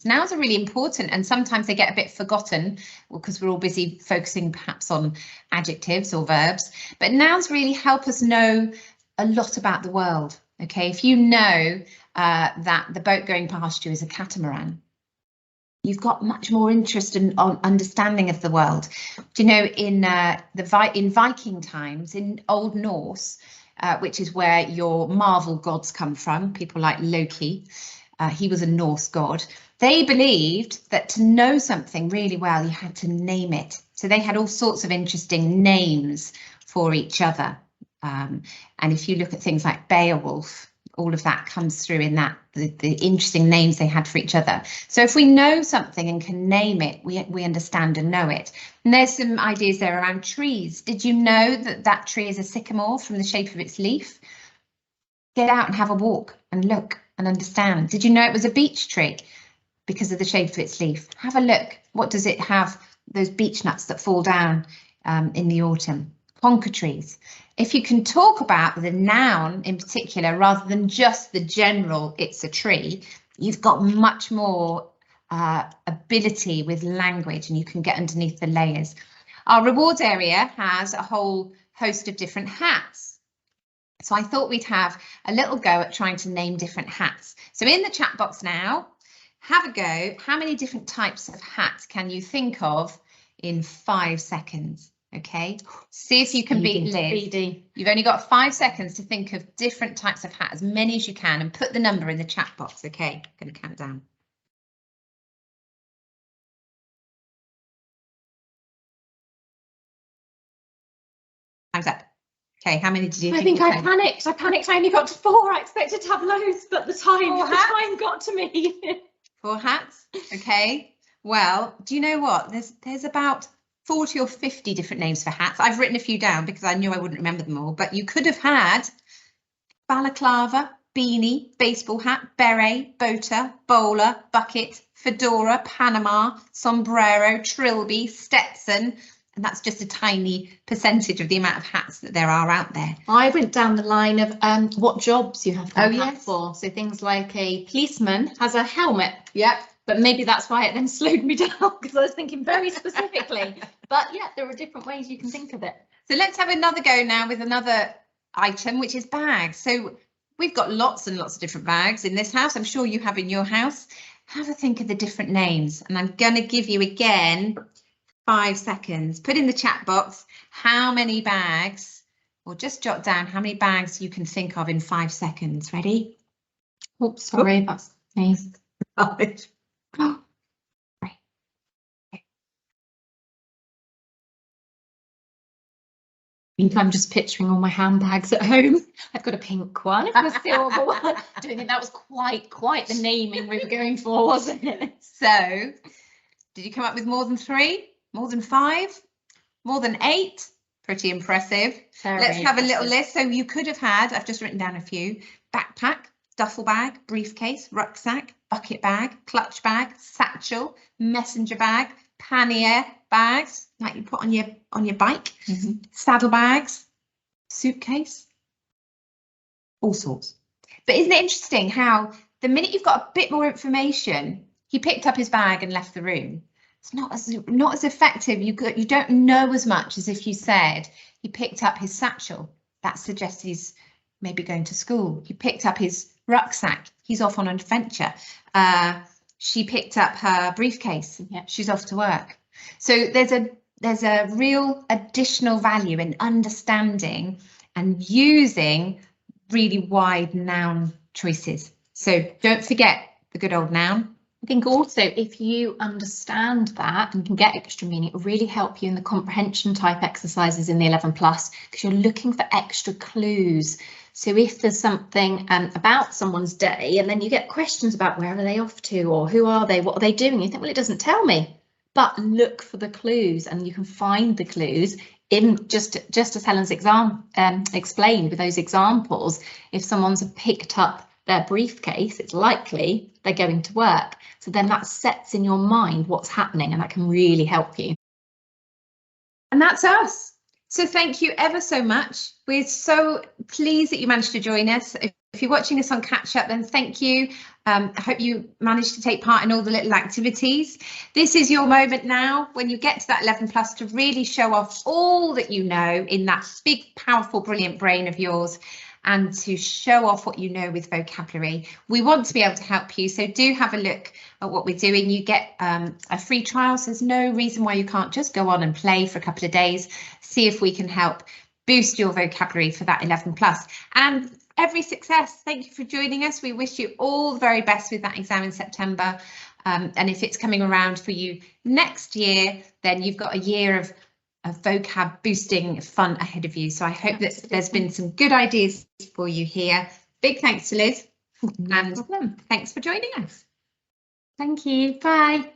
So nouns are really important, and sometimes they get a bit forgotten because we're all busy focusing perhaps on adjectives or verbs. But nouns really help us know a lot about the world. Okay, if you know that the boat going past you is a catamaran, you've got much more interest in understanding of the world. Do you know, in Viking times, in Old Norse, which is where your Marvel gods come from, people like Loki, he was a Norse god. They believed that to know something really well, you had to name it. So they had all sorts of interesting names for each other. And if you look at things like Beowulf, all of that comes through in that, the interesting names they had for each other. So if we know something and can name it, we understand and know it. And there's some ideas there around trees. Did you know that that tree is a sycamore from the shape of its leaf? Get out and have a walk and look and understand. Did you know it was a beech tree because of the shape of its leaf? Have a look. What does it have? Those beech nuts that fall down in the autumn. Conker trees. If you can talk about the noun in particular, rather than just the general, it's a tree, you've got much more ability with language and you can get underneath the layers. Our rewards area has a whole host of different hats. So I thought we'd have a little go at trying to name different hats. So in the chat box now, have a go. How many different types of hats can you think of in 5 seconds? Okay, see if you can beat Liz. You've only got 5 seconds to think of different types of hat, as many as you can, and put the number in the chat box. Okay, I'm going to count down. Time's up. Okay, how many did you think? I panicked. I only got to 4. I expected to have loads, but the time got to me. 4 hats. Okay. Well, do you know what? There's about 40 or 50 different names for hats. I've written a few down because I knew I wouldn't remember them all, but you could have had balaclava, beanie, baseball hat, beret, boater, bowler, bucket, fedora, Panama, sombrero, trilby, Stetson, and that's just a tiny percentage of the amount of hats that there are out there. I went down the line of what jobs you have to have hat for. So things like a policeman has a helmet. Yep. But maybe that's why it then slowed me down, because I was thinking very specifically. But yeah, there are different ways you can think of it. So let's have another go now with another item, which is bags. So we've got lots and lots of different bags in this house. I'm sure you have in your house. Have a think of the different names. And I'm going to give you again 5 seconds. Put in the chat box how many bags, or just jot down how many bags you can think of in 5 seconds. Ready? Oops, sorry, that's me. Oh, right. I think I'm just picturing all my handbags at home. I've got a pink one, a silver one. I don't think that was quite the naming we were going for, wasn't it? So, did you come up with more than 3? More than 5? More than 8? Pretty impressive. Let's have a little list. So you could have had, I've just written down a few: backpack, duffel bag, briefcase, rucksack, bucket bag, clutch bag, satchel, messenger bag, pannier bags like you put on your bike, saddlebags, suitcase, all sorts. But isn't it interesting how the minute you've got a bit more information, he picked up his bag and left the room. It's not as effective. You don't know as much as if you said he picked up his satchel. That suggests he's maybe going to school. He picked up his rucksack. He's off on an adventure. She picked up her briefcase. Yeah. She's off to work. So there's a real additional value in understanding and using really wide noun choices. So don't forget the good old noun. I think also if you understand that and can get extra meaning, it will really help you in the comprehension type exercises in the 11+, because you're looking for extra clues. So if there's something about someone's day and then you get questions about where are they off to, or who are they, what are they doing, you think, well, it doesn't tell me. But look for the clues, and you can find the clues in just as Helen's explained with those examples. If someone's picked up their briefcase, it's likely they're going to work. So then that sets in your mind what's happening, and that can really help you. And that's us. So thank you ever so much. We're so pleased that you managed to join us. if you're watching us on Catch Up, then thank you. I hope you managed to take part in all the little activities. This is your moment now, when you get to that 11 plus, to really show off all that you know in that big, powerful, brilliant brain of yours, and to show off what you know with vocabulary. We want to be able to help you, so do have a look at what we're doing. You get a free trial, so there's no reason why you can't just go on and play for a couple of days, see if we can help boost your vocabulary for that 11 plus. And every success. Thank you for joining us. We wish you all the very best with that exam in September. And if it's coming around for you next year, then you've got a year of vocab boosting fun ahead of you. So I hope that there's been some good ideas for you here. Big thanks to Liz. And thanks for joining us. Thank you. Bye.